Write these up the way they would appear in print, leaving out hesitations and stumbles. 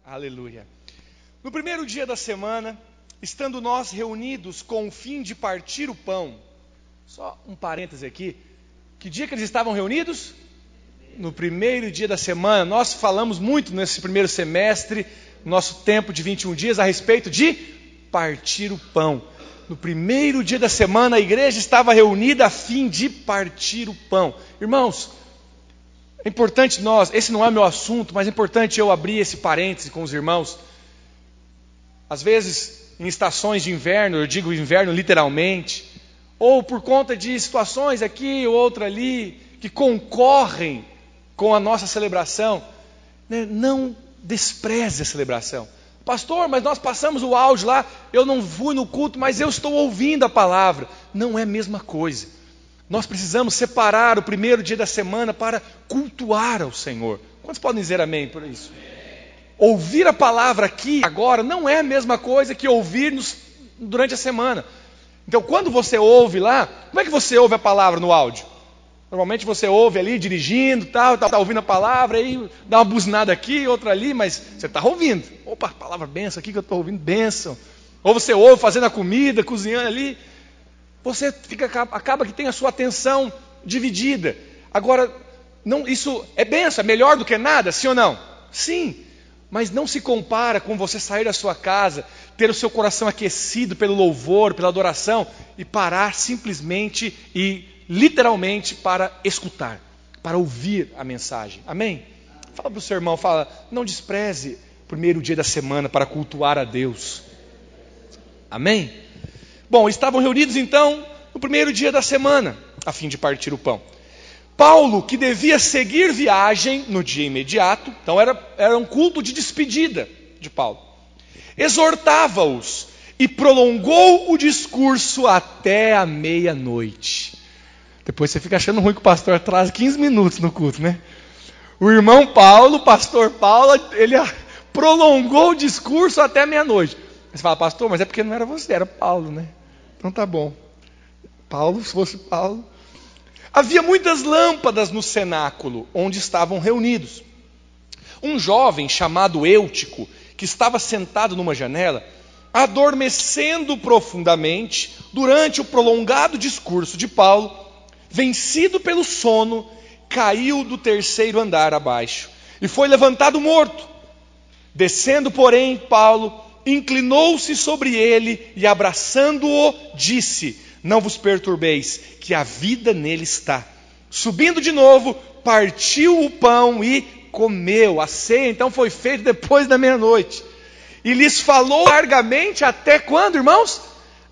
Aleluia. No primeiro dia da semana, estando nós reunidos com o fim de partir o pão, só um parêntese aqui, que dia que eles estavam reunidos? No primeiro dia da semana. Nós falamos muito nesse primeiro semestre, nosso tempo de 21 dias, a respeito de partir o pão. No primeiro dia da semana, a igreja estava reunida a fim de partir o pão. Irmãos, é importante esse não é meu assunto, mas é importante eu abrir esse parêntese com os irmãos. Às vezes, em estações de inverno, eu digo inverno literalmente, ou por conta de situações aqui ou outra ali, que concorrem com a nossa celebração, né? Não despreze a celebração. Pastor, mas nós passamos o áudio lá, eu não fui no culto, mas eu estou ouvindo a palavra. Não é a mesma coisa. Nós precisamos separar o primeiro dia da semana para cultuar ao Senhor. Quantos podem dizer amém por isso? Ouvir a palavra aqui, agora, não é a mesma coisa que ouvir durante a semana. Então, quando você ouve lá, como é que você ouve a palavra no áudio? Normalmente você ouve ali, dirigindo, tá ouvindo a palavra, aí dá uma buzinada aqui, outra ali, mas você está ouvindo. Opa, palavra bênção aqui que eu estou ouvindo, bênção. Ou você ouve fazendo a comida, cozinhando ali. Você acaba que tem a sua atenção dividida. Agora, isso é bênção, é melhor do que nada, sim ou não? Sim, mas não se compara com você sair da sua casa, ter o seu coração aquecido pelo louvor, pela adoração, e parar simplesmente e literalmente para escutar, para ouvir a mensagem. Amém? Fala para o seu irmão, não despreze o primeiro dia da semana para cultuar a Deus. Amém? Bom, estavam reunidos então no primeiro dia da semana, a fim de partir o pão. Paulo, que devia seguir viagem no dia imediato, então era um culto de despedida de Paulo, exortava-os e prolongou o discurso até a meia-noite. Depois você fica achando ruim que o pastor atrasa 15 minutos no culto, né? O irmão Paulo, o pastor Paulo, ele prolongou o discurso até meia-noite. Você fala, pastor, mas é porque não era você, era Paulo, né? Então tá bom. Paulo, se fosse Paulo. Havia muitas lâmpadas no cenáculo onde estavam reunidos. Um jovem chamado Eutico, que estava sentado numa janela, adormecendo profundamente durante o prolongado discurso de Paulo, vencido pelo sono, caiu do terceiro andar abaixo e foi levantado morto. Descendo, porém, Paulo inclinou-se sobre ele e, abraçando-o, disse: não vos perturbeis, que a vida nele está. Subindo de novo, partiu o pão e comeu. A ceia então foi feita depois da meia-noite. E lhes falou largamente até quando, irmãos?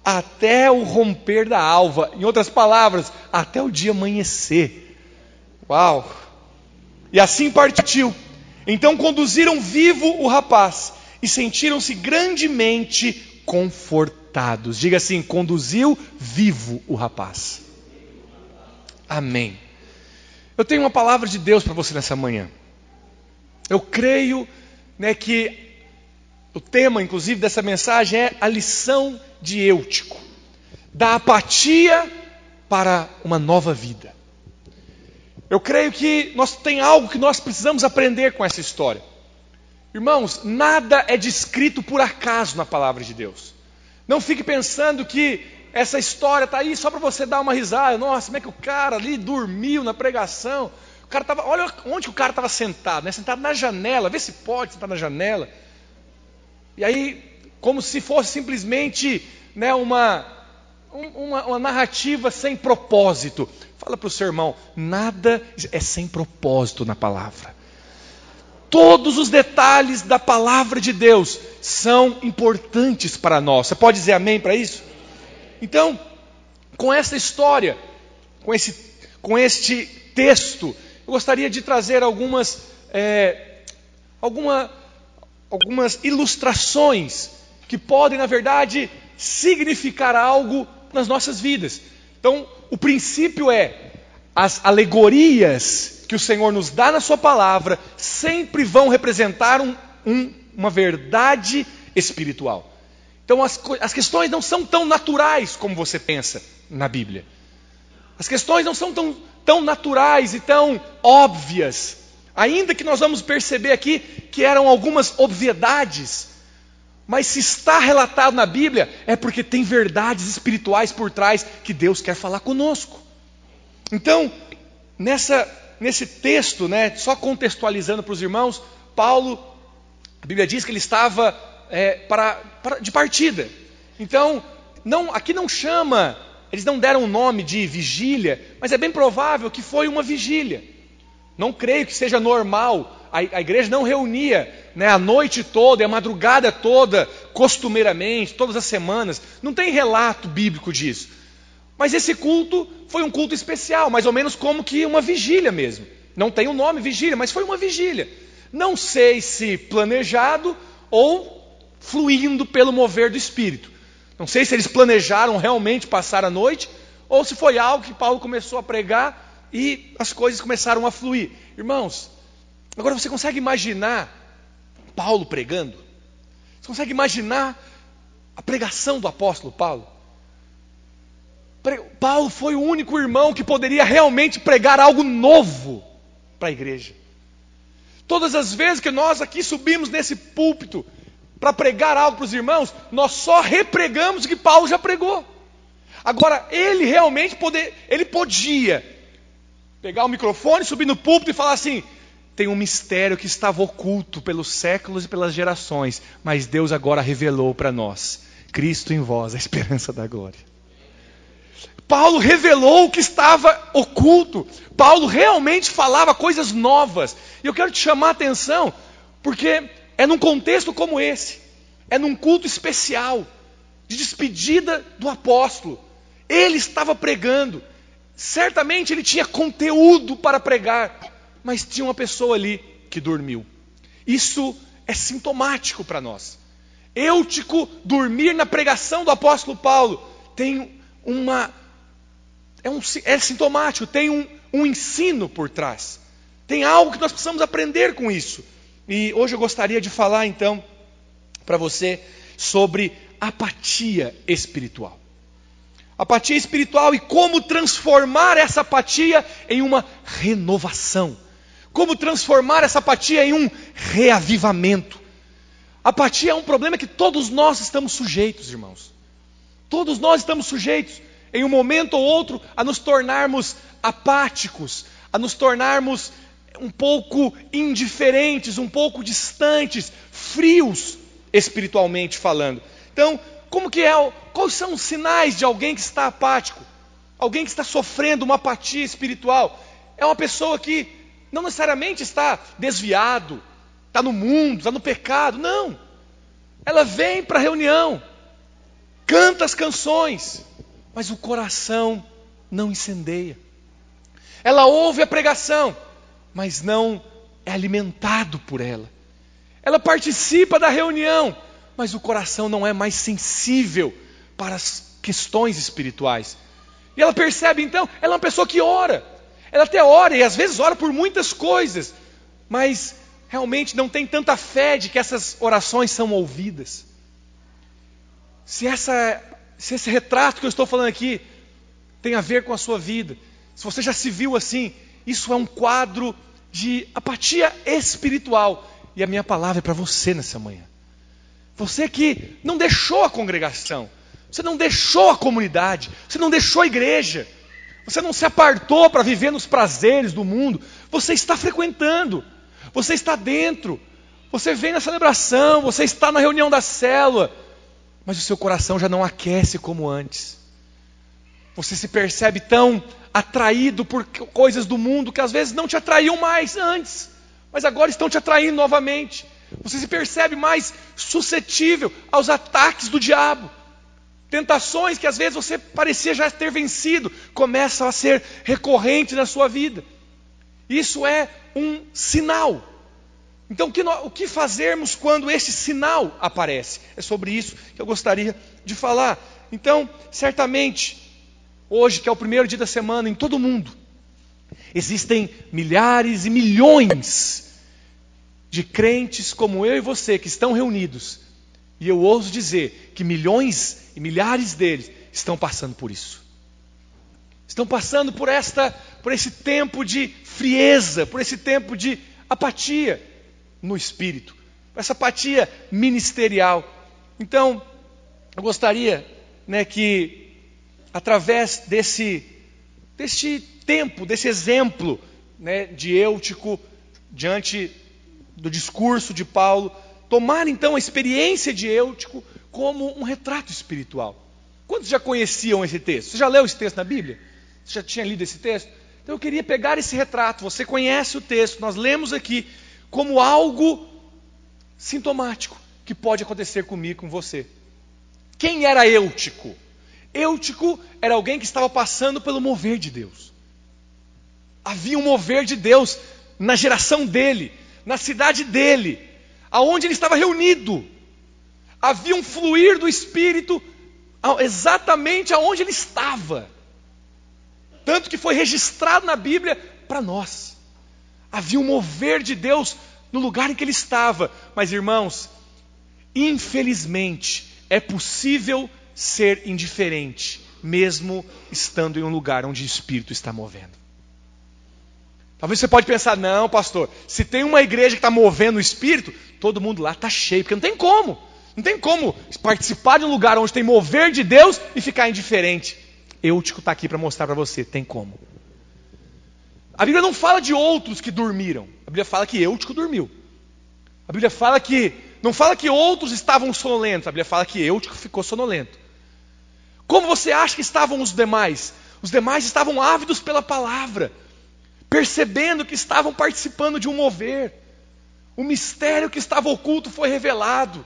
Até o romper da alva. Em outras palavras, até o dia amanhecer. Uau! E assim partiu. Então conduziram vivo o rapaz e sentiram-se grandemente confortados. Diga assim: conduziu vivo o rapaz. Amém. Eu tenho uma palavra de Deus para você nessa manhã. Eu creio, que o tema, inclusive, dessa mensagem é a lição de Eutico, da apatia para uma nova vida. Eu creio que tem algo que nós precisamos aprender com essa história. Irmãos, nada é descrito por acaso na palavra de Deus. Não fique pensando que essa história está aí só para você dar uma risada. Nossa, como é que o cara ali dormiu na pregação? Olha onde que o cara estava sentado, né? Sentado na janela, vê se pode sentar na janela. E aí, como se fosse simplesmente, uma narrativa sem propósito. Fala para o seu irmão, nada é sem propósito na palavra. Todos os detalhes da palavra de Deus são importantes para nós. Você pode dizer amém para isso? Então, com essa história, com este texto, eu gostaria de trazer algumas ilustrações que podem, na verdade, significar algo nas nossas vidas. Então, o princípio é: as alegorias que o Senhor nos dá na sua palavra sempre vão representar uma verdade espiritual. Então as questões não são tão naturais como você pensa na Bíblia. As questões não são tão naturais e tão óbvias. Ainda que nós vamos perceber aqui que eram algumas obviedades, mas se está relatado na Bíblia, é porque tem verdades espirituais por trás que Deus quer falar conosco. Então, nesse texto, né, só contextualizando para os irmãos, Paulo, a Bíblia diz que ele estava de partida. Então, aqui não chama, eles não deram o nome de vigília, mas é bem provável que foi uma vigília. Não creio que seja normal. A igreja não reunia, né, a noite toda, a madrugada toda, costumeiramente, todas as semanas. Não tem relato bíblico disso. Mas esse culto foi um culto especial, mais ou menos como que uma vigília mesmo. Não tem o nome vigília, mas foi uma vigília. Não sei se planejado ou fluindo pelo mover do Espírito. Não sei se eles planejaram realmente passar a noite, ou se foi algo que Paulo começou a pregar e as coisas começaram a fluir. Irmãos, agora você consegue imaginar Paulo pregando? Você consegue imaginar a pregação do apóstolo Paulo? Paulo foi o único irmão que poderia realmente pregar algo novo para a igreja. Todas as vezes que nós aqui subimos nesse púlpito para pregar algo para os irmãos, nós só repregamos o que Paulo já pregou. Agora, ele realmente podia pegar o microfone, subir no púlpito e falar assim: tem um mistério que estava oculto pelos séculos e pelas gerações, mas Deus agora revelou para nós. Cristo em vós, a esperança da glória. Paulo revelou o que estava oculto. Paulo realmente falava coisas novas. E eu quero te chamar a atenção, porque é num contexto como esse, é num culto especial, de despedida do apóstolo. Ele estava pregando. Certamente ele tinha conteúdo para pregar, mas tinha uma pessoa ali que dormiu. Isso é sintomático para nós. Eutico dormir na pregação do apóstolo Paulo é sintomático, tem um ensino por trás. Tem algo que nós precisamos aprender com isso. E hoje eu gostaria de falar então para você sobre apatia espiritual. Apatia espiritual e como transformar essa apatia em uma renovação. Como transformar essa apatia em um reavivamento. Apatia é um problema que todos nós estamos sujeitos, irmãos. Todos nós estamos sujeitos, em um momento ou outro, a nos tornarmos apáticos, a nos tornarmos um pouco indiferentes, um pouco distantes, frios, espiritualmente falando. Então, quais são os sinais de alguém que está apático? Alguém que está sofrendo uma apatia espiritual? É uma pessoa que não necessariamente está desviado, está no mundo, está no pecado. Não. Ela vem para a reunião, canta as canções, mas o coração não incendeia. Ela ouve a pregação, mas não é alimentado por ela. Ela participa da reunião, mas o coração não é mais sensível para as questões espirituais. E ela percebe então, ela é uma pessoa que ora. Ela até ora, e às vezes ora por muitas coisas, mas realmente não tem tanta fé de que essas orações são ouvidas. Se esse retrato que eu estou falando aqui tem a ver com a sua vida, se você já se viu assim, isso é um quadro de apatia espiritual. E a minha palavra é para você nessa manhã. Você que não deixou a congregação, você não deixou a comunidade, você não deixou a igreja, você não se apartou para viver nos prazeres do mundo, você está frequentando, você está dentro, você vem na celebração, você está na reunião da célula, mas o seu coração já não aquece como antes. Você se percebe tão atraído por coisas do mundo que às vezes não te atraíam mais antes, mas agora estão te atraindo novamente. Você se percebe mais suscetível aos ataques do diabo. Tentações que às vezes você parecia já ter vencido, começam a ser recorrentes na sua vida. Isso é um sinal. Então o que fazermos quando esse sinal aparece? É sobre isso que eu gostaria de falar. Então, certamente, hoje que é o primeiro dia da semana em todo o mundo, existem milhares e milhões de crentes como eu e você que estão reunidos. E eu ouso dizer que milhões e milhares deles estão passando por isso. Estão passando por esse tempo de frieza, por esse tempo de apatia no espírito, essa apatia ministerial. Então, eu gostaria, que através desse tempo, desse exemplo, de Eutico, diante do discurso de Paulo, tomar então a experiência de Eutico como um retrato espiritual. Quantos já conheciam esse texto? Você já leu esse texto na Bíblia? Você já tinha lido esse texto? Então eu queria pegar esse retrato, você conhece o texto, nós lemos aqui, como algo sintomático que pode acontecer comigo e com você. Quem era Eutico? Eutico era alguém que estava passando pelo mover de Deus. Havia um mover de Deus na geração dele, na cidade dele, aonde ele estava reunido. Havia um fluir do Espírito exatamente aonde ele estava. Tanto que foi registrado na Bíblia para nós. Havia um mover de Deus no lugar em que ele estava. Mas, irmãos, infelizmente, é possível ser indiferente, mesmo estando em um lugar onde o Espírito está movendo. Talvez você pode pensar, não, pastor, se tem uma igreja que está movendo o Espírito, todo mundo lá está cheio, porque não tem como. Não tem como participar de um lugar onde tem mover de Deus e ficar indiferente. Eutico está aqui para mostrar para você, tem como. A Bíblia não fala de outros que dormiram. A Bíblia fala que Eutico dormiu. A Bíblia fala que, não fala que outros estavam sonolentos. A Bíblia fala que Eutico ficou sonolento. Como você acha que estavam os demais? Os demais estavam ávidos pela palavra, percebendo que estavam participando de um mover. O mistério que estava oculto foi revelado.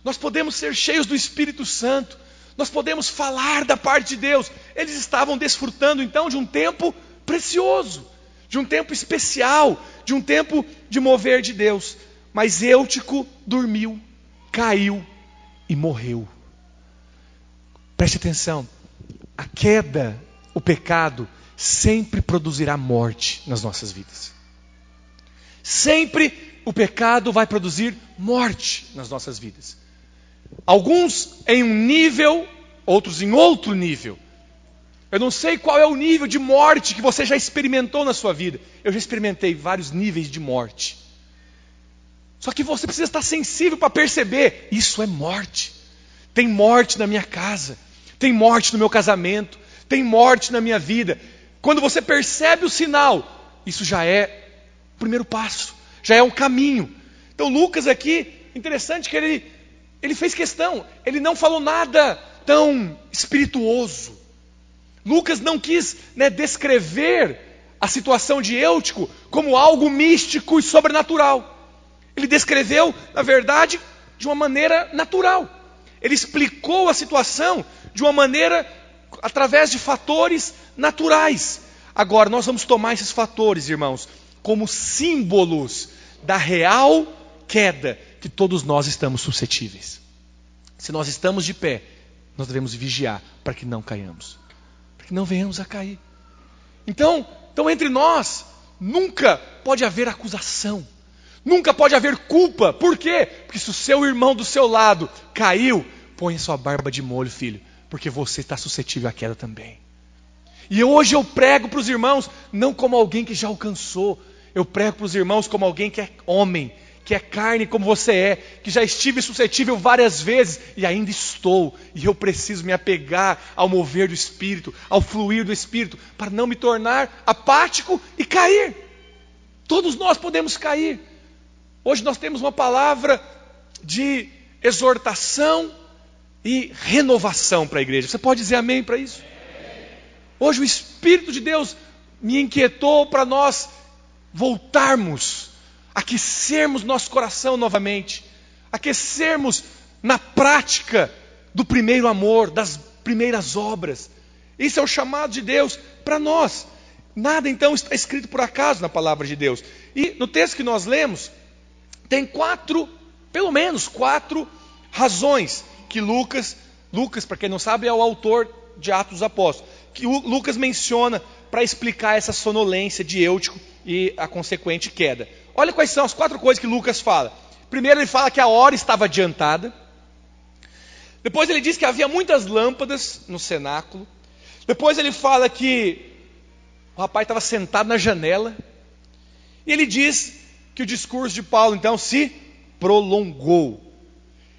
Nós podemos ser cheios do Espírito Santo. Nós podemos falar da parte de Deus. Eles estavam desfrutando então de um tempo precioso, de um tempo especial, de um tempo de mover de Deus. Mas Eutico dormiu, caiu e morreu. Preste atenção, a queda, o pecado, sempre produzirá morte nas nossas vidas. Sempre o pecado vai produzir morte nas nossas vidas. Alguns em um nível, outros em outro nível. Eu não sei qual é o nível de morte que você já experimentou na sua vida. Eu já experimentei vários níveis de morte. Só que você precisa estar sensível para perceber, isso é morte. Tem morte na minha casa, tem morte no meu casamento, tem morte na minha vida. Quando você percebe o sinal, isso já é o primeiro passo, já é um caminho. Então Lucas aqui, interessante que ele fez questão, ele não falou nada tão espirituoso. Lucas não quis descrever a situação de Eutico como algo místico e sobrenatural. Ele descreveu, na verdade, de uma maneira natural. Ele explicou a situação de uma maneira, através de fatores naturais. Agora, nós vamos tomar esses fatores, irmãos, como símbolos da real queda que todos nós estamos suscetíveis. Se nós estamos de pé, nós devemos vigiar para que não caiamos, para que não venhamos a cair. Então entre nós nunca pode haver acusação, nunca pode haver culpa. Por quê? Porque se o seu irmão do seu lado caiu, põe a sua barba de molho, filho, porque você está suscetível à queda também. E hoje eu prego para os irmãos, não como alguém que já alcançou, eu prego para os irmãos como alguém que é homem, que é carne como você é, que já estive suscetível várias vezes e ainda estou, e eu preciso me apegar ao mover do Espírito, ao fluir do Espírito, para não me tornar apático e cair. Todos nós podemos cair. Hoje nós temos uma palavra de exortação e renovação para a igreja. Você pode dizer amém para isso? Hoje o Espírito de Deus me inquietou para nós voltarmos, aquecermos nosso coração novamente, aquecermos na prática do primeiro amor, das primeiras obras. Isso é o chamado de Deus para nós. Nada então está escrito por acaso na palavra de Deus. E no texto que nós lemos, tem pelo menos quatro razões que Lucas, para quem não sabe, é o autor de Atos dos Apóstolos, que Lucas menciona para explicar essa sonolência de Eutico e a consequente queda. Olha quais são as quatro coisas que Lucas fala. Primeiro ele fala que a hora estava adiantada. Depois ele diz que havia muitas lâmpadas no cenáculo. Depois ele fala que o rapaz estava sentado na janela. E ele diz que o discurso de Paulo então se prolongou.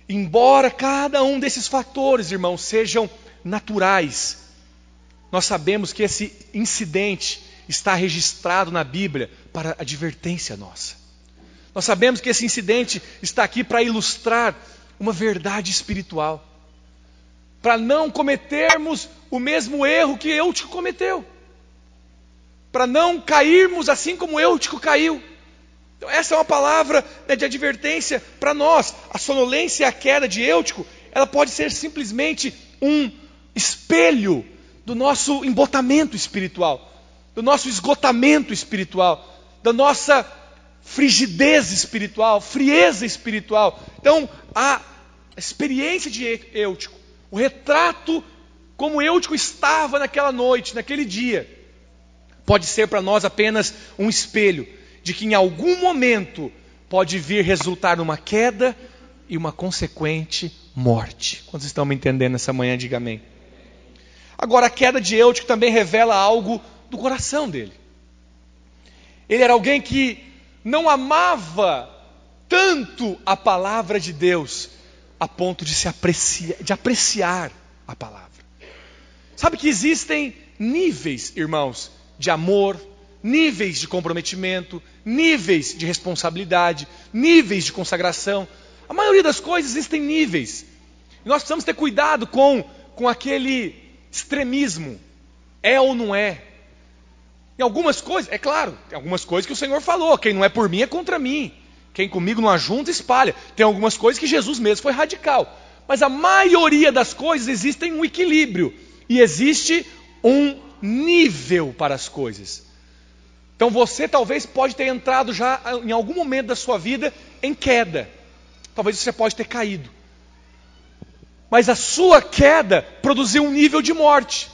Embora cada um desses fatores, irmãos, sejam naturais, nós sabemos que esse incidente está registrado na Bíblia para advertência nossa. Nós sabemos que esse incidente está aqui para ilustrar uma verdade espiritual, para não cometermos o mesmo erro que Eutico cometeu, para não cairmos assim como Eutico caiu. Então essa é uma palavra, né, de advertência para nós. A sonolência e a queda de Eutico, ela pode ser simplesmente um espelho do nosso embotamento espiritual, do nosso esgotamento espiritual, da nossa frigidez espiritual, frieza espiritual. Então a experiência de Eutico, o retrato como Eutico estava naquela noite, naquele dia, pode ser para nós apenas um espelho de que em algum momento pode vir resultar numa queda e uma consequente morte. Quantos estão me entendendo nessa manhã? Diga amém. Agora, a queda de Eutico também revela algo do coração dele. Ele era alguém que não amava tanto a palavra de Deus a ponto de apreciar a palavra. Sabe que existem níveis, irmãos, de amor, níveis de comprometimento, níveis de responsabilidade, níveis de consagração. A maioria das coisas existem níveis. E nós precisamos ter cuidado com aquele extremismo. É ou não é? Em algumas coisas, é claro, tem algumas coisas que o Senhor falou. Quem não é por mim é contra mim. Quem comigo não ajunta, espalha. Tem algumas coisas que Jesus mesmo foi radical. Mas a maioria das coisas existem um equilíbrio. E existe um nível para as coisas. Então você talvez pode ter entrado já em algum momento da sua vida em queda. Talvez você pode ter caído. Mas a sua queda produziu um nível de morte.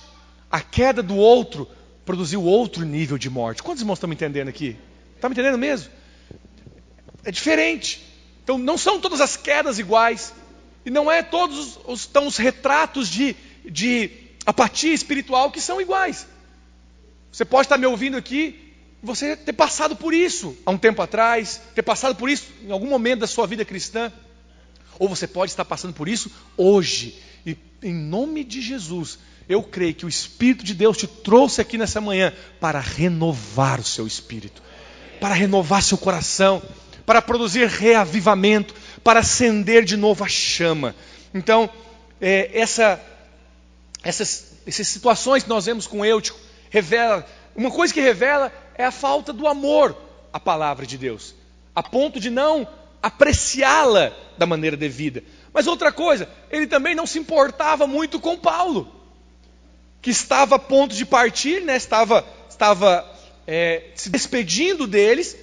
A queda do outro produziu outro nível de morte. Quantos irmãos estão me entendendo aqui? Está me entendendo mesmo? É diferente. Então não são todas as quedas iguais. E não é todos os retratos de apatia espiritual que são iguais. Você pode estar me ouvindo aqui, você ter passado por isso há um tempo atrás, ter passado por isso em algum momento da sua vida cristã, ou você pode estar passando por isso hoje. E em nome de Jesus, eu creio que o Espírito de Deus te trouxe aqui nessa manhã para renovar o seu espírito, para renovar seu coração, para produzir reavivamento, para acender de novo a chama. Então, essas situações que nós vemos com Eutico, revela, uma coisa que revela é a falta do amor à palavra de Deus, a ponto de não apreciá-la da maneira devida. Mas outra coisa, ele também não se importava muito com Paulo, que estava a ponto de partir, né? estava se despedindo deles,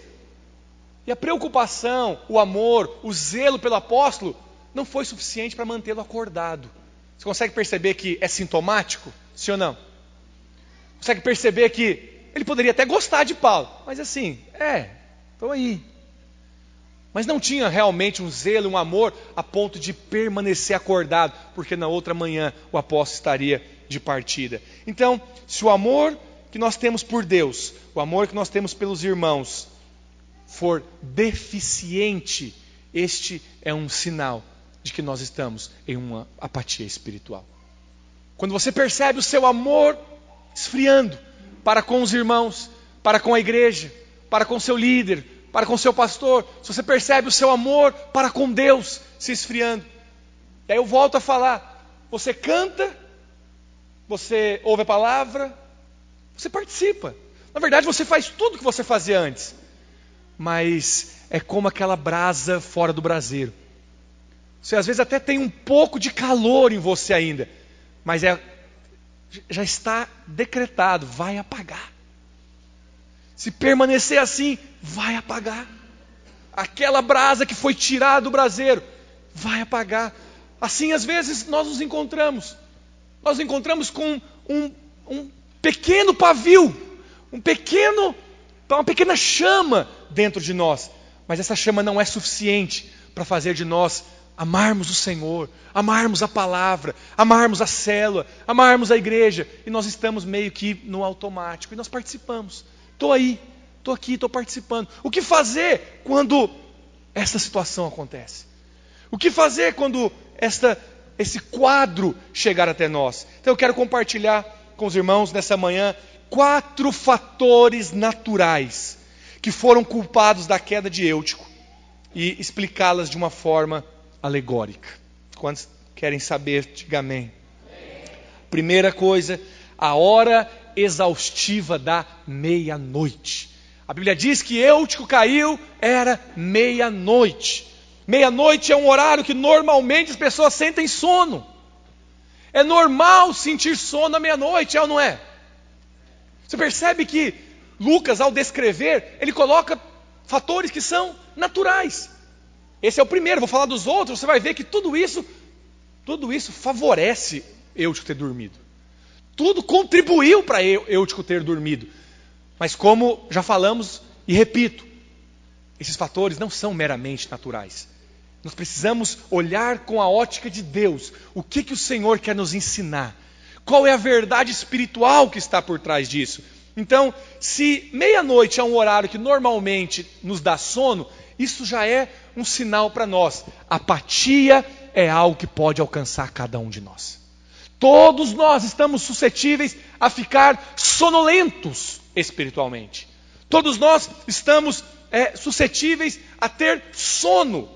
e a preocupação, o amor, o zelo pelo apóstolo não foi suficiente para mantê-lo acordado. Você consegue perceber que é sintomático? Sim ou não? Consegue perceber que ele poderia até gostar de Paulo, mas assim, estou aí. Mas não tinha realmente um zelo, um amor a ponto de permanecer acordado, porque na outra manhã o apóstolo estaria de partida. Então, se o amor que nós temos por Deus, o amor que nós temos pelos irmãos, for deficiente, este é um sinal de que nós estamos em uma apatia espiritual. Quando você percebe o seu amor esfriando para com os irmãos, para com a igreja, para com seu líder, para com seu pastor, se você percebe o seu amor para com Deus se esfriando, daí eu volto a falar, você canta, você ouve a palavra, você participa. Na verdade você faz tudo o que você fazia antes, mas é como aquela brasa fora do braseiro. Você às vezes até tem um pouco de calor em você ainda, mas já está decretado, vai apagar. Se permanecer assim, vai apagar. Aquela brasa que foi tirada do braseiro, vai apagar. Assim às vezes nós nos encontramos. Nós nos encontramos com um pequeno pavio, uma pequena chama dentro de nós. Mas essa chama não é suficiente para fazer de nós amarmos o Senhor, amarmos a palavra, amarmos a célula, amarmos a igreja. E nós estamos meio que no automático. E nós participamos. Estou aí, estou aqui, estou participando. O que fazer quando essa situação acontece? O que fazer quando esse quadro chegar até nós? Então eu quero compartilhar com os irmãos nessa manhã 4 fatores naturais que foram culpados da queda de Eutico e explicá-las de uma forma alegórica. Quantos querem saber? Diga amém. Primeira coisa, a hora exaustiva da meia-noite. A Bíblia diz que Eutico caiu, era meia-noite. Meia-noite é um horário que normalmente as pessoas sentem sono. É normal sentir sono à meia-noite, é ou não é? Você percebe que Lucas, ao descrever, ele coloca fatores que são naturais. Esse é o primeiro, vou falar dos outros, você vai ver que tudo isso favorece Eutico ter dormido. Tudo contribuiu para Eutico ter dormido. Mas como já falamos e repito, esses fatores não são meramente naturais. Nós precisamos olhar com a ótica de Deus. O que o Senhor quer nos ensinar? Qual é a verdade espiritual que está por trás disso? Então, se meia-noite é um horário que normalmente nos dá sono, isso já é um sinal para nós. Apatia é algo que pode alcançar cada um de nós. Todos nós estamos suscetíveis a ficar sonolentos espiritualmente. Todos nós estamos suscetíveis a ter sono.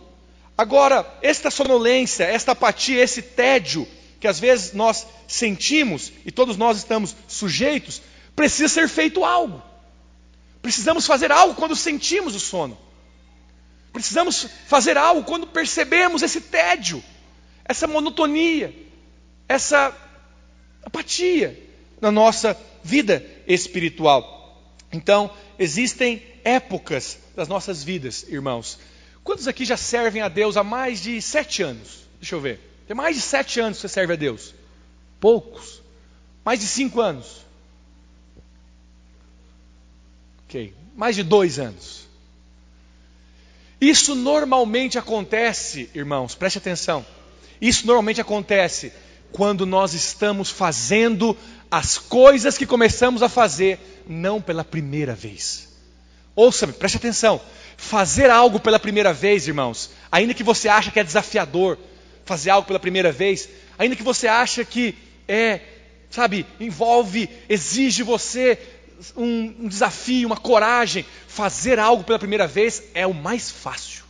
Agora, esta sonolência, esta apatia, esse tédio que às vezes nós sentimos, e todos nós estamos sujeitos, precisa ser feito algo. Precisamos fazer algo quando sentimos o sono. Precisamos fazer algo quando percebemos esse tédio, essa monotonia, essa apatia na nossa vida espiritual. Então, existem épocas das nossas vidas, irmãos. Quantos aqui já servem a Deus há mais de 7 anos? Deixa eu ver. Tem mais de 7 anos que você serve a Deus? Poucos. Mais de 5 anos? Ok. Mais de 2 anos. Isso normalmente acontece, irmãos, preste atenção. Isso normalmente acontece quando nós estamos fazendo as coisas que começamos a fazer, não pela primeira vez. Ouça-me, preste atenção. Fazer algo pela primeira vez, irmãos, ainda que você ache que é desafiador fazer algo pela primeira vez, ainda que você ache que exige você um desafio, uma coragem, fazer algo pela primeira vez é o mais fácil.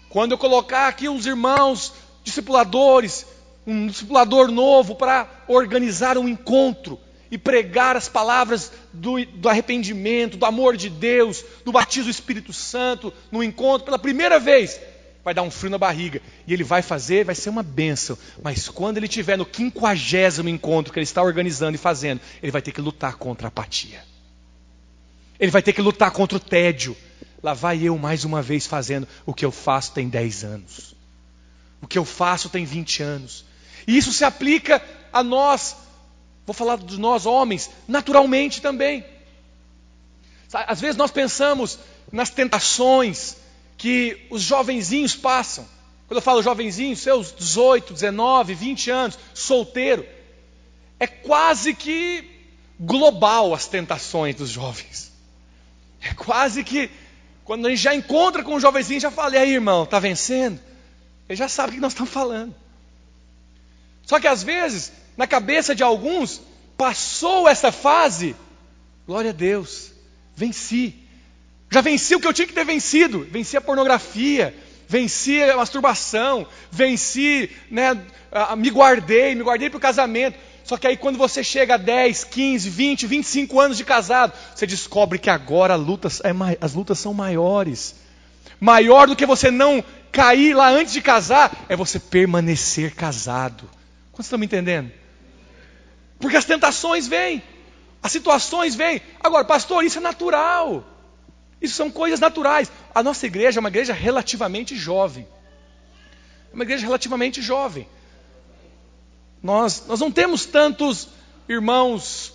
Quando eu colocar aqui uns irmãos discipuladores, um discipulador novo para organizar um encontro e pregar as palavras do arrependimento, do amor de Deus, do batismo do Espírito Santo, no encontro pela primeira vez, vai dar um frio na barriga, e ele vai fazer, vai ser uma bênção, mas quando ele estiver no 50º encontro que ele está organizando e fazendo, ele vai ter que lutar contra a apatia, ele vai ter que lutar contra o tédio. Lá vai eu mais uma vez fazendo o que eu faço tem 10 anos, o que eu faço tem 20 anos, e isso se aplica a nós. Vou falar de nós homens, naturalmente também. Às vezes nós pensamos nas tentações que os jovenzinhos passam. Quando eu falo jovenzinhos, seus 18, 19, 20 anos, solteiro. É quase que global as tentações dos jovens. É quase que, quando a gente já encontra com um jovenzinho, já fala, e aí irmão, está vencendo? Ele já sabe o que nós estamos falando. Só que às vezes, na cabeça de alguns, passou essa fase, glória a Deus, venci. Já venci o que eu tinha que ter vencido. Venci a pornografia, venci a masturbação, venci, me guardei para o casamento. Só que aí quando você chega a 10, 15, 20, 25 anos de casado, você descobre que agora as lutas são maiores. Maior do que você não cair lá antes de casar, é você permanecer casado. Quantos estão me entendendo? Porque as tentações vêm, as situações vêm. Agora, pastor, isso é natural. Isso são coisas naturais. A nossa igreja é uma igreja relativamente jovem. É uma igreja relativamente jovem. Nós não temos tantos irmãos,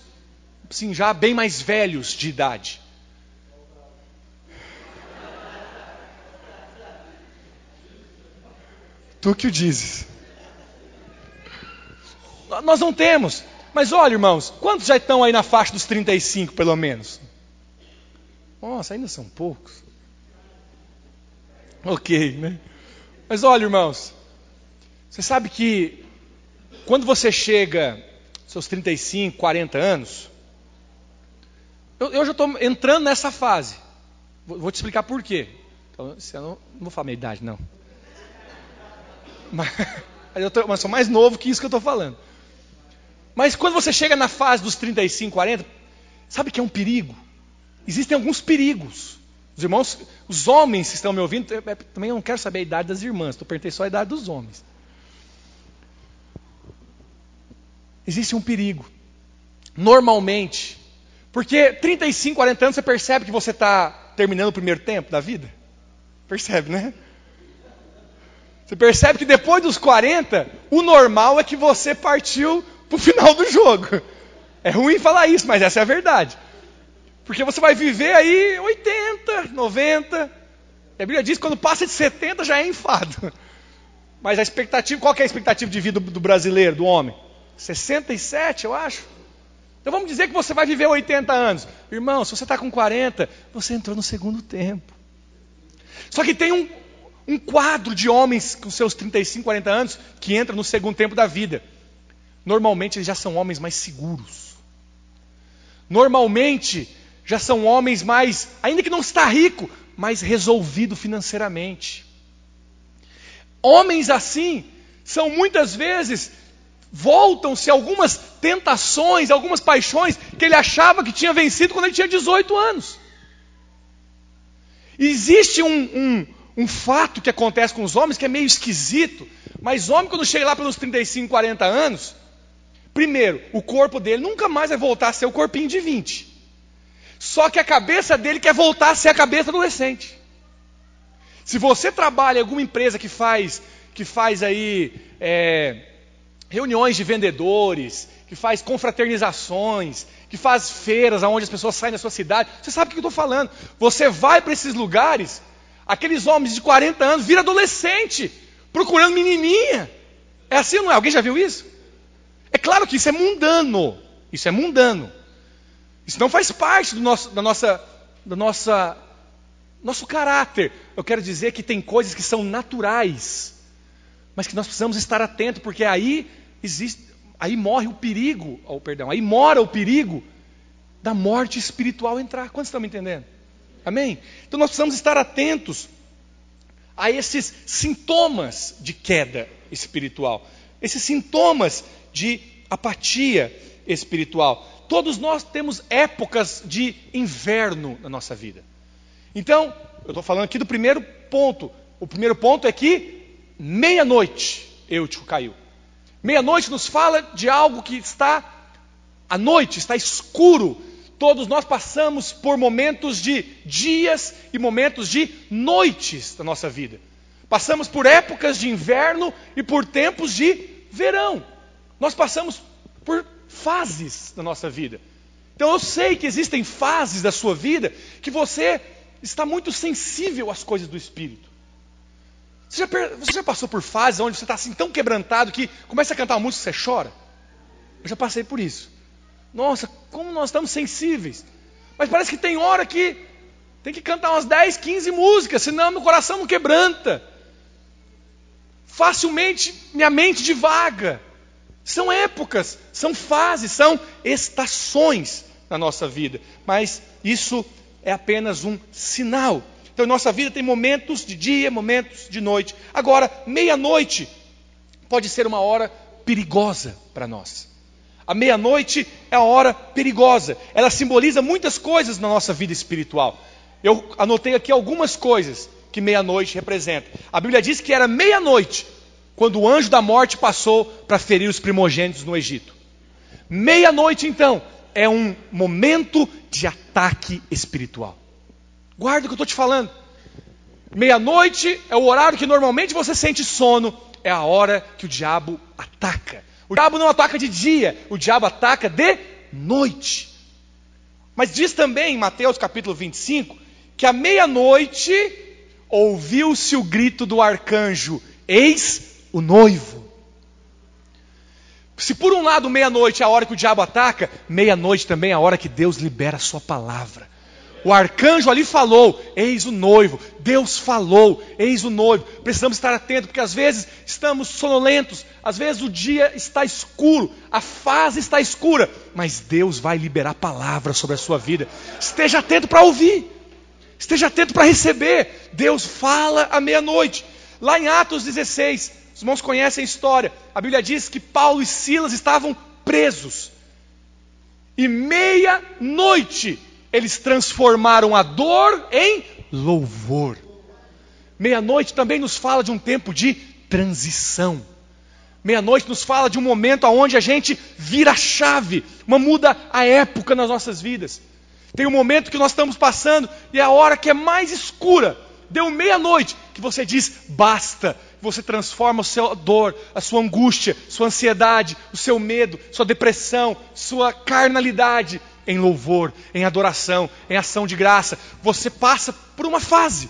assim, já bem mais velhos de idade. Tu que o dizes. Nós não temos. Mas olha, irmãos, quantos já estão aí na faixa dos 35, pelo menos? Nossa, ainda são poucos. Ok, né? Mas olha, irmãos, você sabe que quando você chega aos seus 35, 40 anos, eu já estou entrando nessa fase. Vou te explicar por quê. Então, eu não vou falar minha idade, não. Mas sou mais novo que isso que eu estou falando. Mas quando você chega na fase dos 35, 40, sabe que é um perigo? Existem alguns perigos. Os irmãos, os homens que estão me ouvindo, também eu não quero saber a idade das irmãs, eu perguntei só a idade dos homens. Existe um perigo. Normalmente, porque 35, 40 anos você percebe que você está terminando o primeiro tempo da vida? Percebe, né? Você percebe que depois dos 40, o normal é que você partiu para o final do jogo. É ruim falar isso, mas essa é a verdade. Porque você vai viver aí 80, 90. A Bíblia diz que quando passa de 70 já é enfado. Mas a expectativa, qual que é a expectativa de vida do brasileiro, do homem? 67, eu acho. Então vamos dizer que você vai viver 80 anos. Irmão, se você está com 40, você entrou no segundo tempo. Só que tem um quadro de homens com seus 35, 40 anos que entram no segundo tempo da vida. Normalmente eles já são homens mais seguros. Normalmente já são homens mais, ainda que não está rico, mais resolvido financeiramente. Homens assim são muitas vezes, voltam-se algumas tentações, algumas paixões que ele achava que tinha vencido quando ele tinha 18 anos. Existe um fato que acontece com os homens que é meio esquisito, mas homem quando chega lá pelos 35, 40 anos, primeiro, o corpo dele nunca mais vai voltar a ser o corpinho de 20. Só que a cabeça dele quer voltar a ser a cabeça adolescente. Se você trabalha em alguma empresa que faz aí reuniões de vendedores, que faz confraternizações, que faz feiras onde as pessoas saem da sua cidade, você sabe o que eu estou falando. Você vai para esses lugares, aqueles homens de 40 anos viram adolescente, procurando menininha. É assim ou não é? Alguém já viu isso? É claro que isso é mundano. Isso é mundano. Isso não faz parte do nosso caráter. Eu quero dizer que tem coisas que são naturais, mas que nós precisamos estar atentos, porque aí morre o perigo, aí mora o perigo da morte espiritual entrar. Quantos estão me entendendo? Amém? Então nós precisamos estar atentos a esses sintomas de queda espiritual, esses sintomas de apatia espiritual. Todos nós temos épocas de inverno na nossa vida. Então, eu estou falando aqui do primeiro ponto. O primeiro ponto é que meia-noite, Eutico caiu. Meia-noite nos fala de algo que está à noite, está escuro. Todos nós passamos por momentos de dias e momentos de noites da nossa vida. Passamos por épocas de inverno e por tempos de verão. Nós passamos por fases da nossa vida. Então eu sei que existem fases da sua vida que você está muito sensível às coisas do Espírito. Você já passou por fases onde você está assim tão quebrantado que começa a cantar uma música e você chora? Eu já passei por isso. Nossa, como nós estamos sensíveis. Mas parece que tem hora que tem que cantar umas 10, 15 músicas, senão meu coração não quebranta. Facilmente minha mente divaga. São épocas, são fases, são estações na nossa vida. Mas isso é apenas um sinal. Então, nossa vida tem momentos de dia, momentos de noite. Agora, meia-noite pode ser uma hora perigosa para nós. A meia-noite é a hora perigosa. Ela simboliza muitas coisas na nossa vida espiritual. Eu anotei aqui algumas coisas que meia-noite representa. A Bíblia diz que era meia-noite quando o anjo da morte passou para ferir os primogênitos no Egito. Meia-noite, então, é um momento de ataque espiritual. Guarda o que eu estou te falando. Meia-noite é o horário que normalmente você sente sono. É a hora que o diabo ataca. O diabo não ataca de dia, o diabo ataca de noite. Mas diz também em Mateus capítulo 25, que à meia-noite ouviu-se o grito do arcanjo: eis o noivo. Se por um lado meia-noite é a hora que o diabo ataca, meia-noite também é a hora que Deus libera a sua palavra. O arcanjo ali falou, eis o noivo. Deus falou, eis o noivo. Precisamos estar atentos, porque às vezes estamos sonolentos, às vezes o dia está escuro, a fase está escura, mas Deus vai liberar palavras sobre a sua vida. Esteja atento para ouvir, esteja atento para receber. Deus fala à meia-noite. Lá em Atos 16, os irmãos conhecem a história, a Bíblia diz que Paulo e Silas estavam presos, e meia-noite eles transformaram a dor em louvor. Meia-noite também nos fala de um tempo de transição. Meia-noite nos fala de um momento onde a gente vira a chave, muda a época nas nossas vidas. Tem um momento que nós estamos passando e é a hora que é mais escura. Deu meia-noite que você diz basta. Você transforma a sua dor, a sua angústia, sua ansiedade, o seu medo, sua depressão, sua carnalidade em louvor, em adoração, em ação de graça. Você passa por uma fase,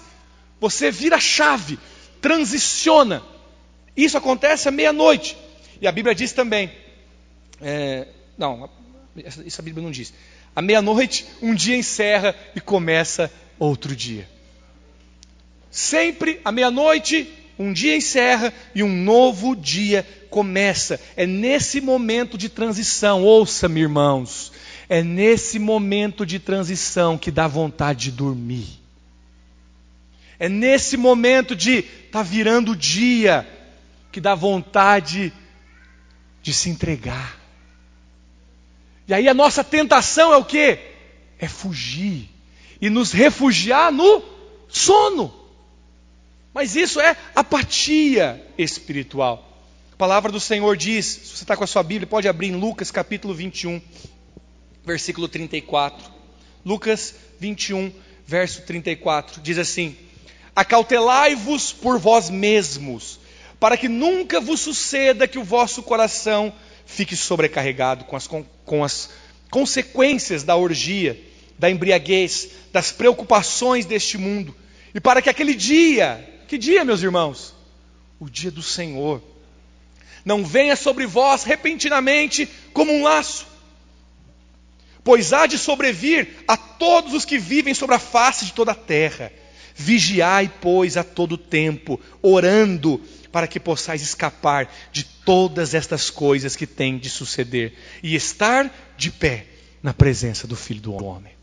você vira a chave, transiciona. Isso acontece à meia-noite. E a Bíblia diz também, isso a Bíblia não diz. À meia-noite, um dia encerra e começa outro dia. Sempre à meia-noite, um dia encerra e um novo dia começa. É nesse momento de transição, ouça-me, irmãos, é nesse momento de transição que dá vontade de dormir. É nesse momento de estar virando o dia que dá vontade de se entregar. E aí a nossa tentação é o quê? É fugir e nos refugiar no sono. Mas isso é apatia espiritual. A palavra do Senhor diz, se você está com a sua Bíblia, pode abrir em Lucas capítulo 21, versículo 34. Lucas 21, verso 34, diz assim: acautelai-vos por vós mesmos, para que nunca vos suceda que o vosso coração fique sobrecarregado com as consequências da orgia, da embriaguez, das preocupações deste mundo, e para que aquele dia, que dia, meus irmãos? O dia do Senhor não venha sobre vós repentinamente como um laço, pois há de sobrevir a todos os que vivem sobre a face de toda a terra. Vigiai, pois, a todo tempo, orando, para que possais escapar de todas estas coisas que têm de suceder, e estar de pé na presença do Filho do Homem.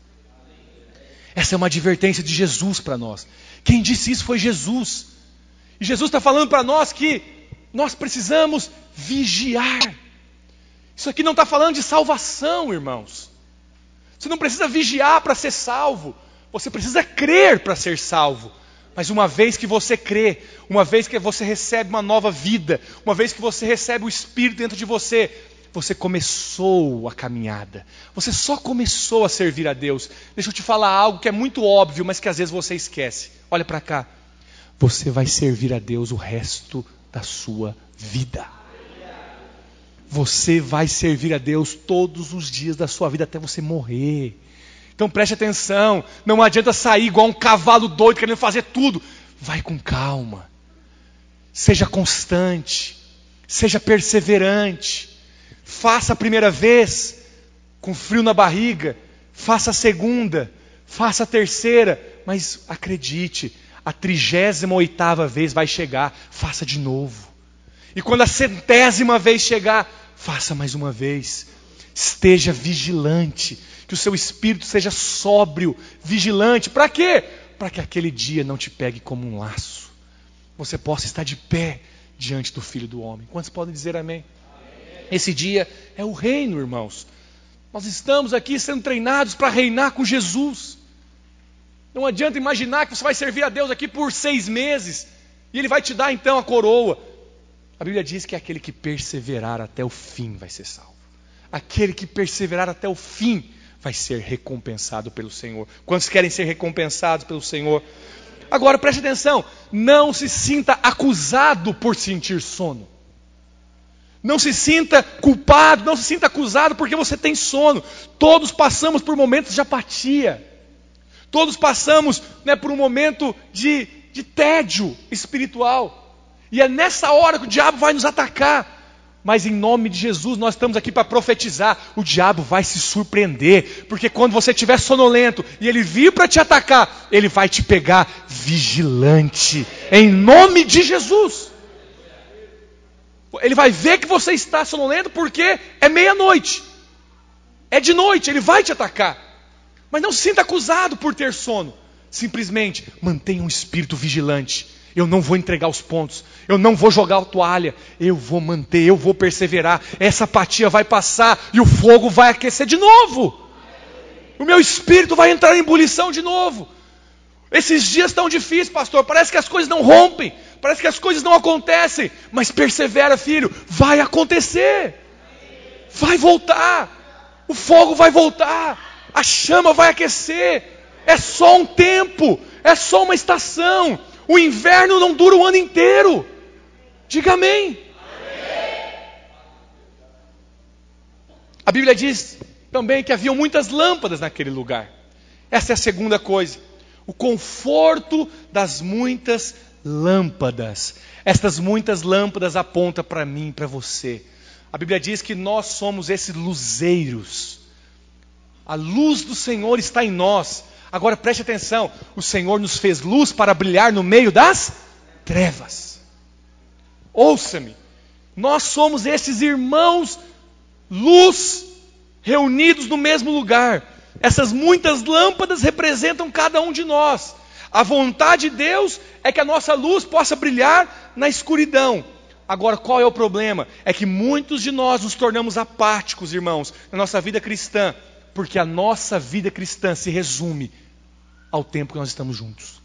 Essa é uma advertência de Jesus para nós. Quem disse isso foi Jesus. E Jesus está falando para nós que nós precisamos vigiar. Isso aqui não está falando de salvação, irmãos. Você não precisa vigiar para ser salvo. Você precisa crer para ser salvo. Mas uma vez que você crê, uma vez que você recebe uma nova vida, uma vez que você recebe o Espírito dentro de você, você começou a caminhada. Você só começou a servir a Deus. Deixa eu te falar algo que é muito óbvio, mas que às vezes você esquece. Olha para cá. Você vai servir a Deus o resto da sua vida. Você vai servir a Deus todos os dias da sua vida até você morrer. Então preste atenção, não adianta sair igual um cavalo doido querendo fazer tudo. Vai com calma, seja constante, seja perseverante. Faça a primeira vez com frio na barriga, faça a segunda, faça a terceira, mas acredite, a 38ª vez vai chegar, faça de novo. E quando a 100ª vez chegar, faça mais uma vez. Esteja vigilante, que o seu espírito seja sóbrio, vigilante. Para quê? Para que aquele dia não te pegue como um laço. Você possa estar de pé diante do Filho do Homem. Quantos podem dizer amém? Amém. Esse dia é o reino, irmãos. Nós estamos aqui sendo treinados para reinar com Jesus. Não adianta imaginar que você vai servir a Deus aqui por 6 meses e Ele vai te dar então a coroa. A Bíblia diz que aquele que perseverar até o fim vai ser salvo. Aquele que perseverar até o fim vai ser recompensado pelo Senhor. Quantos querem ser recompensados pelo Senhor? Agora preste atenção, não se sinta acusado por sentir sono. Não se sinta culpado, não se sinta acusado porque você tem sono. Todos passamos por momentos de apatia. Todos passamos, por um momento de tédio espiritual. E é nessa hora que o diabo vai nos atacar. Mas em nome de Jesus nós estamos aqui para profetizar. O diabo vai se surpreender, porque quando você estiver sonolento e ele vir para te atacar, ele vai te pegar vigilante, em nome de Jesus. Ele vai ver que você está sonolento porque é meia-noite, é de noite, ele vai te atacar. Mas não se sinta acusado por ter sono. Simplesmente mantenha um espírito vigilante. Eu não vou entregar os pontos, eu não vou jogar a toalha, eu vou manter, eu vou perseverar. Essa apatia vai passar e o fogo vai aquecer de novo. O meu espírito vai entrar em ebulição de novo. Esses dias estão difíceis, pastor, parece que as coisas não rompem, parece que as coisas não acontecem. Mas persevera, filho, vai acontecer. Vai voltar, o fogo vai voltar, a chama vai aquecer. É só um tempo, é só uma estação. O inverno não dura o ano inteiro. Diga amém. A Bíblia diz também que havia muitas lâmpadas naquele lugar. Essa é a segunda coisa. O conforto das muitas lâmpadas. Estas muitas lâmpadas apontam para mim, para você. A Bíblia diz que nós somos esses luzeiros. A luz do Senhor está em nós. Agora preste atenção, o Senhor nos fez luz para brilhar no meio das trevas. Ouça-me, nós somos esses irmãos luz reunidos no mesmo lugar. Essas muitas lâmpadas representam cada um de nós. A vontade de Deus é que a nossa luz possa brilhar na escuridão. Agora, qual é o problema? É que muitos de nós nos tornamos apáticos, irmãos, na nossa vida cristã. Porque a nossa vida cristã se resume ao tempo que nós estamos juntos.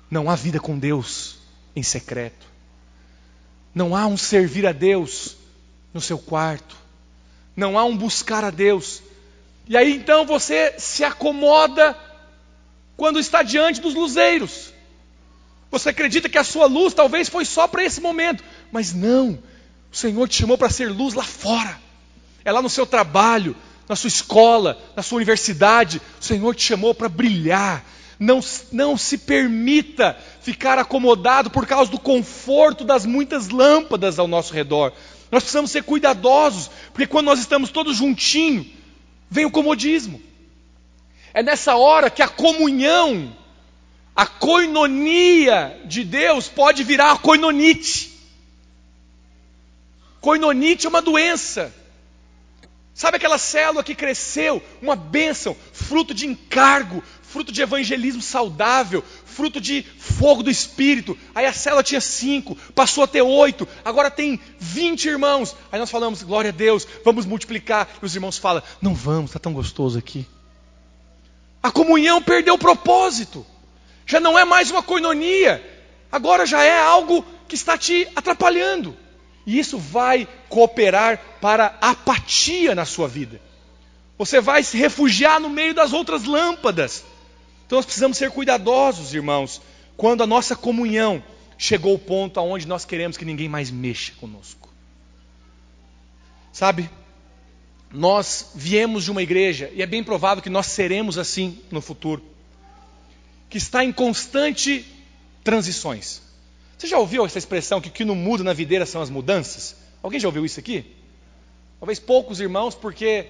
Não há vida com Deus em secreto. Não há um servir a Deus no seu quarto. Não há um buscar a Deus. E aí então você se acomoda quando está diante dos luzeiros. Você acredita que a sua luz talvez foi só para esse momento. Mas não. O Senhor te chamou para ser luz lá fora. É lá no seu trabalho, na sua escola, na sua universidade. O Senhor te chamou para brilhar. Não se permita ficar acomodado por causa do conforto das muitas lâmpadas ao nosso redor. Nós precisamos ser cuidadosos, porque quando nós estamos todos juntinhos, vem o comodismo. É nessa hora que a comunhão, a koinonia de Deus pode virar a koinonite. Koinonite é uma doença. Sabe aquela célula que cresceu, uma bênção, fruto de encargo, fruto de evangelismo saudável, fruto de fogo do Espírito. Aí a célula tinha 5, passou a ter 8, agora tem 20 irmãos. Aí nós falamos, glória a Deus, vamos multiplicar. E os irmãos falam, não vamos, está tão gostoso aqui. A comunhão perdeu o propósito. Já não é mais uma koinonia, agora já é algo que está te atrapalhando. E isso vai cooperar para a apatia na sua vida. Você vai se refugiar no meio das outras lâmpadas. Então nós precisamos ser cuidadosos, irmãos, quando a nossa comunhão chegou ao ponto aonde nós queremos que ninguém mais mexa conosco. Sabe, nós viemos de uma igreja, e é bem provável que nós seremos assim no futuro, que está em constante transições. Você já ouviu essa expressão que o que não muda na videira são as mudanças? Alguém já ouviu isso aqui? Talvez poucos irmãos, porque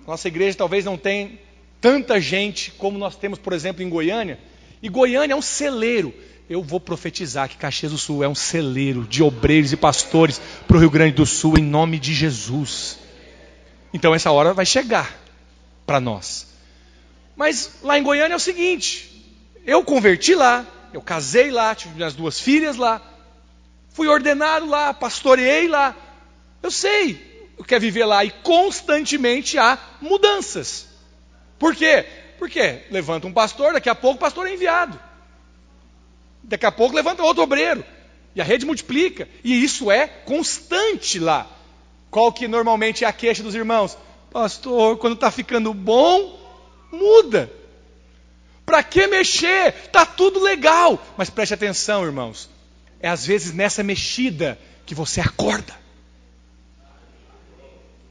nossa igreja talvez não tenha tanta gente como nós temos, por exemplo, em Goiânia. E Goiânia é um celeiro. Eu vou profetizar que Caxias do Sul é um celeiro de obreiros e pastores para o Rio Grande do Sul, em nome de Jesus. Então essa hora vai chegar para nós. Mas lá em Goiânia é o seguinte, eu converti lá, eu casei lá, tive minhas 2 filhas lá, fui ordenado lá, pastoreei lá. Eu sei o que é viver lá e constantemente há mudanças. Por quê? Porque levanta um pastor, daqui a pouco o pastor é enviado. Daqui a pouco levanta outro obreiro. E a rede multiplica. E isso é constante lá. Qual que normalmente é a queixa dos irmãos? Pastor, quando está ficando bom, muda. Para que mexer? Está tudo legal. Mas preste atenção, irmãos. É às vezes nessa mexida que você acorda.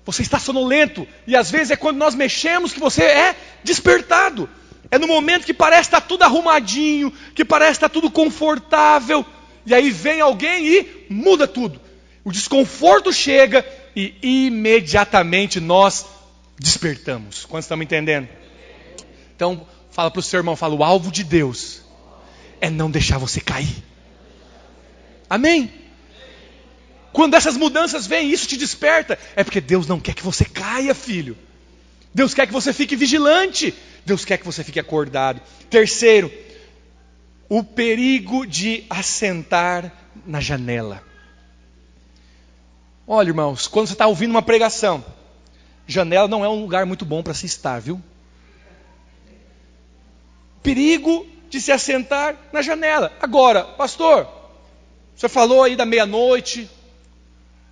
Você está sonolento. E às vezes é quando nós mexemos que você é despertado. É no momento que parece estar tudo arrumadinho, que parece estar tudo confortável. E aí vem alguém e muda tudo. O desconforto chega e imediatamente nós despertamos. Quantos estão me entendendo? Então, fala para o seu irmão, fala, o alvo de Deus é não deixar você cair. Amém? Quando essas mudanças vêm, isso te desperta. É porque Deus não quer que você caia, filho. Deus quer que você fique vigilante. Deus quer que você fique acordado. Terceiro, o perigo de assentar na janela. Olha, irmãos, quando você está ouvindo uma pregação, janela não é um lugar muito bom para se estar, viu? Perigo de se assentar na janela. Agora, pastor, você falou aí da meia-noite,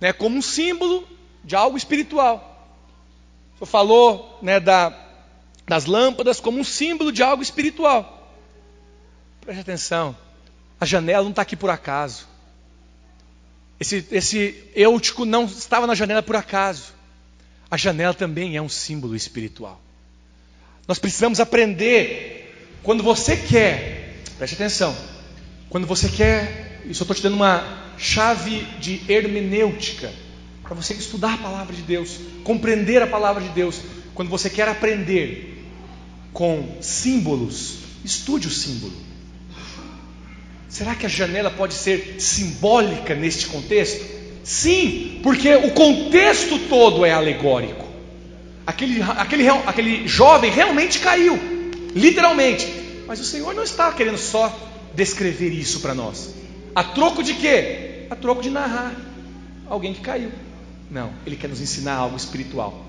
né, como um símbolo de algo espiritual. Você falou, né, das lâmpadas como um símbolo de algo espiritual. Preste atenção, a janela não está aqui por acaso. Esse Eutico não estava na janela por acaso. A janela também é um símbolo espiritual. Nós precisamos aprender, quando você quer, preste atenção, quando você quer, isso eu estou te dando uma chave de hermenêutica, para você estudar a palavra de Deus, compreender a palavra de Deus. Quando você quer aprender com símbolos, estude o símbolo. Será que a janela pode ser simbólica neste contexto? Sim, porque o contexto todo é alegórico. Aquele jovem realmente caiu, literalmente. Mas o Senhor não está querendo só descrever isso para nós. A troco de quê? A troco de narrar alguém que caiu. Não, Ele quer nos ensinar algo espiritual.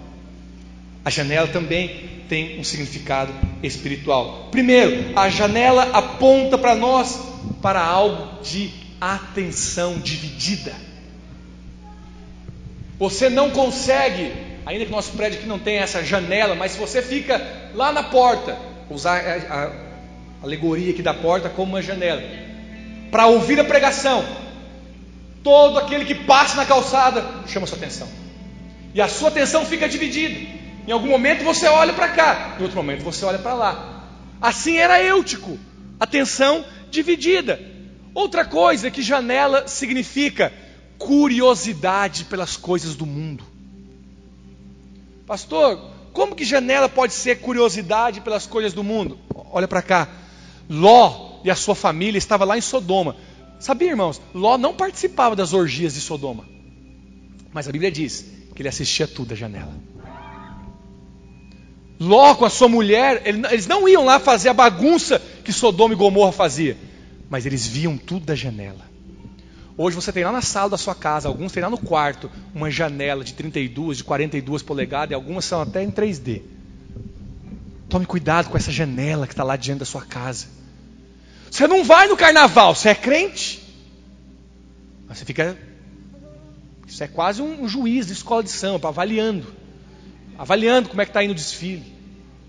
A janela também tem um significado espiritual. Primeiro, a janela aponta para nós para algo de atenção dividida. Você não consegue, ainda que nosso prédio aqui não tenha essa janela, mas se você fica lá na porta, vou usar a alegoria aqui da porta como uma janela, para ouvir a pregação, todo aquele que passa na calçada chama sua atenção, e a sua atenção fica dividida. Em algum momento você olha para cá, em outro momento você olha para lá. Assim era Eutico, atenção dividida. Outra coisa é que janela significa curiosidade pelas coisas do mundo. Pastor, como que janela pode ser curiosidade pelas coisas do mundo? Olha para cá. Ló e a sua família estavam lá em Sodoma. Sabia, irmãos? Ló não participava das orgias de Sodoma, mas a Bíblia diz que ele assistia tudo da janela. Ló com a sua mulher, eles não iam lá fazer a bagunça que Sodoma e Gomorra fazia, mas eles viam tudo da janela. Hoje você tem lá na sala da sua casa, alguns tem lá no quarto, uma janela de 32, de 42 polegadas, e algumas são até em 3D. Tome cuidado com essa janela que está lá diante da sua casa. Você não vai no carnaval, você é crente, mas você fica... Isso é quase um juiz de escola de samba, avaliando como é que está indo o desfile,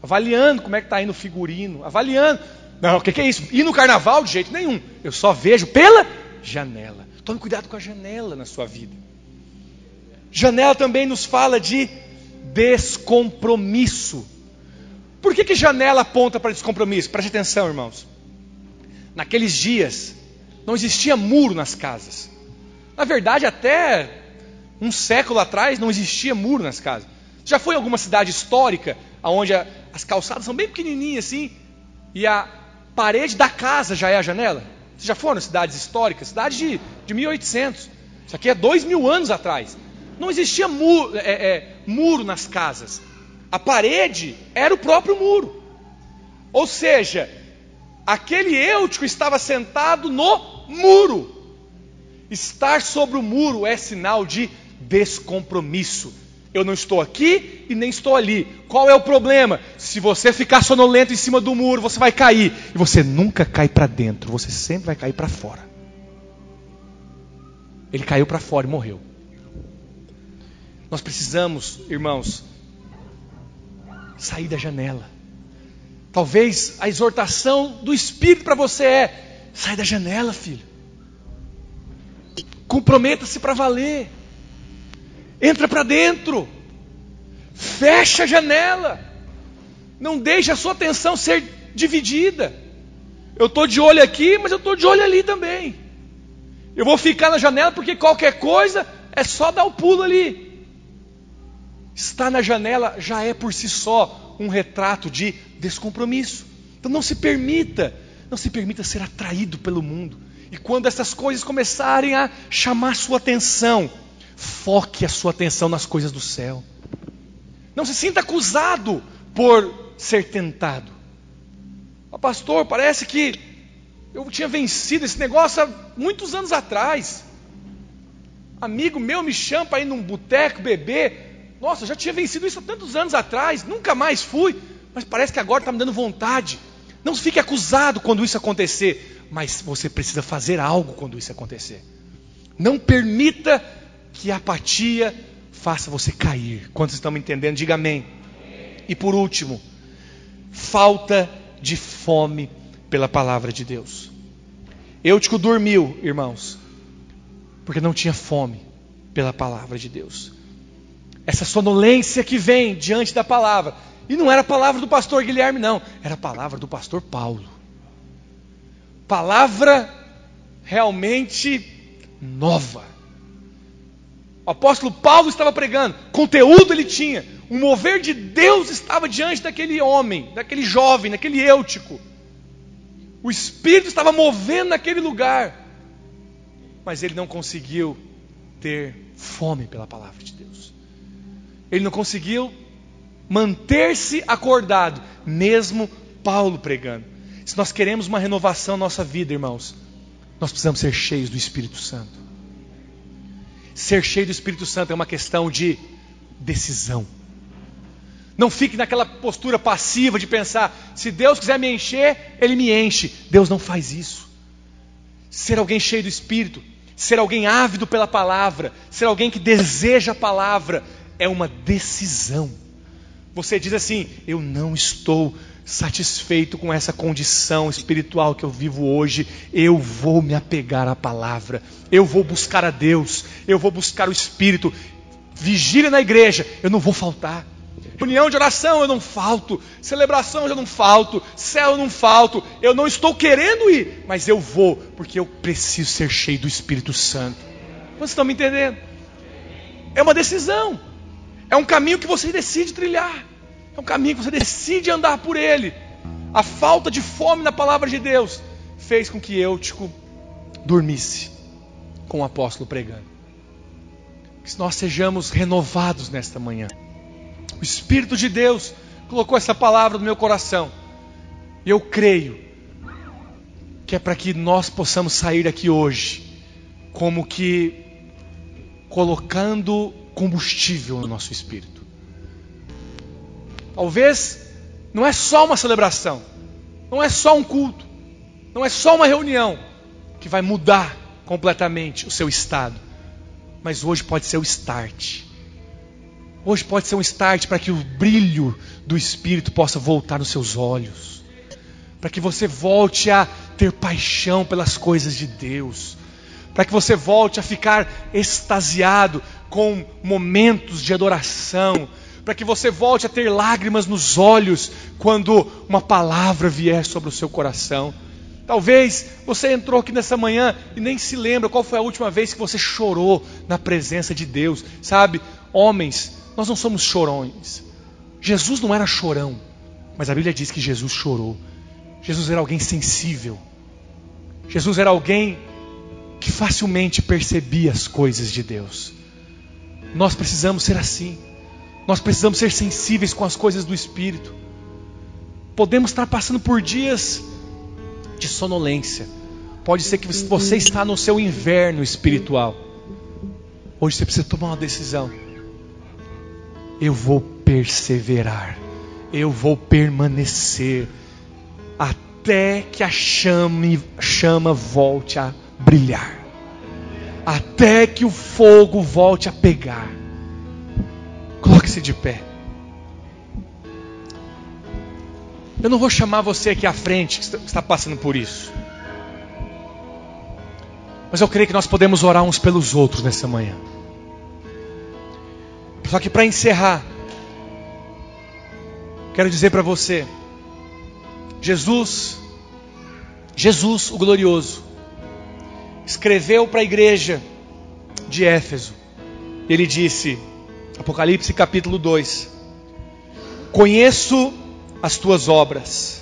avaliando como é que está indo o figurino, avaliando. Não, o que é isso? Ir no carnaval de jeito nenhum. Eu só vejo pela janela. Tome cuidado com a janela na sua vida. Janela também nos fala de descompromisso. Por que janela aponta para descompromisso? Preste atenção, irmãos. Naqueles dias não existia muro nas casas. Na verdade, até um século atrás não existia muro nas casas. Já foi em alguma cidade histórica, onde as calçadas são bem pequenininhas assim, e a parede da casa já é a janela? Vocês já foram em cidades históricas? Cidade de 1800. Isso aqui é 2000 anos atrás. Não existia muro nas casas. A parede era o próprio muro. Ou seja, aquele Eutico estava sentado no muro. Estar sobre o muro é sinal de descompromisso. Eu não estou aqui e nem estou ali. Qual é o problema? Se você ficar sonolento em cima do muro, você vai cair. E você nunca cai para dentro, você sempre vai cair para fora. Ele caiu para fora e morreu. Nós precisamos, irmãos, sair da janela. Talvez a exortação do Espírito para você é: sai da janela, filho. Comprometa-se para valer. Entra para dentro. Fecha a janela. Não deixe a sua atenção ser dividida. Eu estou de olho aqui, mas eu estou de olho ali também. Eu vou ficar na janela porque qualquer coisa é só dar o pulo ali. Estar na janela já é por si só um retrato de descompromisso. Então não se permita ser atraído pelo mundo. E quando essas coisas começarem a chamar sua atenção, foque a sua atenção nas coisas do céu. Não se sinta acusado por ser tentado. Pastor, parece que eu tinha vencido esse negócio há muitos anos atrás. Amigo meu me chama para ir num boteco beber. Nossa, eu já tinha vencido isso há tantos anos atrás, nunca mais fui. Mas parece que agora está me dando vontade. Não fique acusado quando isso acontecer, mas você precisa fazer algo quando isso acontecer. Não permita que a apatia faça você cair. Quantos estão me entendendo? Diga amém. E por último, falta de fome pela palavra de Deus. Eutico dormiu, irmãos, porque não tinha fome pela palavra de Deus. Essa sonolência que vem diante da palavra. E não era a palavra do pastor Guilherme, não. Era a palavra do pastor Paulo. Palavra realmente nova. O apóstolo Paulo estava pregando. Conteúdo ele tinha. O mover de Deus estava diante daquele homem, daquele jovem, daquele Eutico. O Espírito estava movendo naquele lugar. Mas ele não conseguiu ter fome pela palavra de Deus. Ele não conseguiu manter-se acordado, mesmo Paulo pregando. Se nós queremos uma renovação na nossa vida, irmãos, nós precisamos ser cheios do Espírito Santo. Ser cheio do Espírito Santo é uma questão de decisão. Não fique naquela postura passiva de pensar, se Deus quiser me encher, Ele me enche. Deus não faz isso. Ser alguém cheio do Espírito, ser alguém ávido pela palavra, ser alguém que deseja a palavra, é uma decisão. Você diz assim, eu não estou satisfeito com essa condição espiritual que eu vivo hoje, eu vou me apegar à palavra, eu vou buscar a Deus, eu vou buscar o Espírito. Vigília na igreja, eu não vou faltar. Reunião de oração, eu não falto. Celebração, eu não falto. Céu, eu não falto. Eu não estou querendo ir, mas eu vou, porque eu preciso ser cheio do Espírito Santo. Vocês estão me entendendo? É uma decisão. É um caminho que você decide trilhar. É um caminho que você decide andar por ele. A falta de fome na palavra de Deus fez com que Eutico dormisse com o apóstolo pregando. Que nós sejamos renovados nesta manhã. O Espírito de Deus colocou essa palavra no meu coração. E eu creio que é para que nós possamos sair daqui hoje como que colocando combustível no nosso espírito. Talvez não é só uma celebração, não é só um culto, não é só uma reunião que vai mudar completamente o seu estado, mas hoje pode ser o start. Hoje pode ser um start para que o brilho do Espírito possa voltar nos seus olhos, para que você volte a ter paixão pelas coisas de Deus, para que você volte a ficar extasiado com momentos de adoração, para que você volte a ter lágrimas nos olhos quando uma palavra vier sobre o seu coração. Talvez você entrou aqui nessa manhã e nem se lembra qual foi a última vez que você chorou na presença de Deus. Sabe, homens, nós não somos chorões. Jesus não era chorão, mas a Bíblia diz que Jesus chorou. Jesus era alguém sensível. Jesus era alguém que facilmente percebia as coisas de Deus. Nós precisamos ser assim. Nós precisamos ser sensíveis com as coisas do Espírito. Podemos estar passando por dias de sonolência. Pode ser que você está no seu inverno espiritual. Hoje você precisa tomar uma decisão. Eu vou perseverar. Eu vou permanecer até que a chama volte a brilhar. Até que o fogo volte a pegar. Coloque-se de pé. Eu não vou chamar você aqui à frente que está passando por isso. Mas eu creio que nós podemos orar uns pelos outros nessa manhã. Só que para encerrar, quero dizer para você, Jesus, o glorioso, escreveu para a igreja de Éfeso Ele disse, Apocalipse capítulo 2, conheço as tuas obras,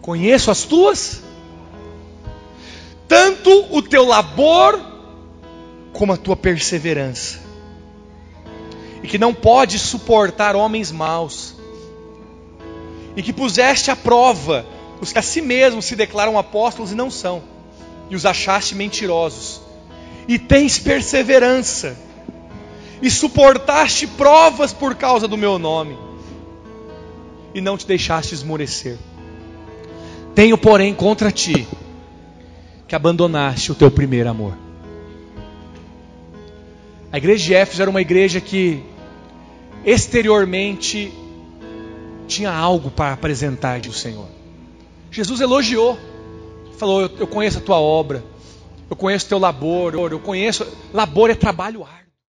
conheço as tuas, tanto o teu labor, como a tua perseverança, e que não podes suportar homens maus, e que puseste à prova os que a si mesmos se declaram apóstolos e não são, e os achaste mentirosos, e tens perseverança, e suportaste provas por causa do meu nome, e não te deixaste esmorecer. Tenho, porém, contra ti, que abandonaste o teu primeiro amor. A igreja de Éfeso era uma igreja que exteriormente tinha algo para apresentar do Senhor. Jesus elogiou, falou, eu conheço a tua obra, eu conheço o teu labor, labor é trabalho árduo.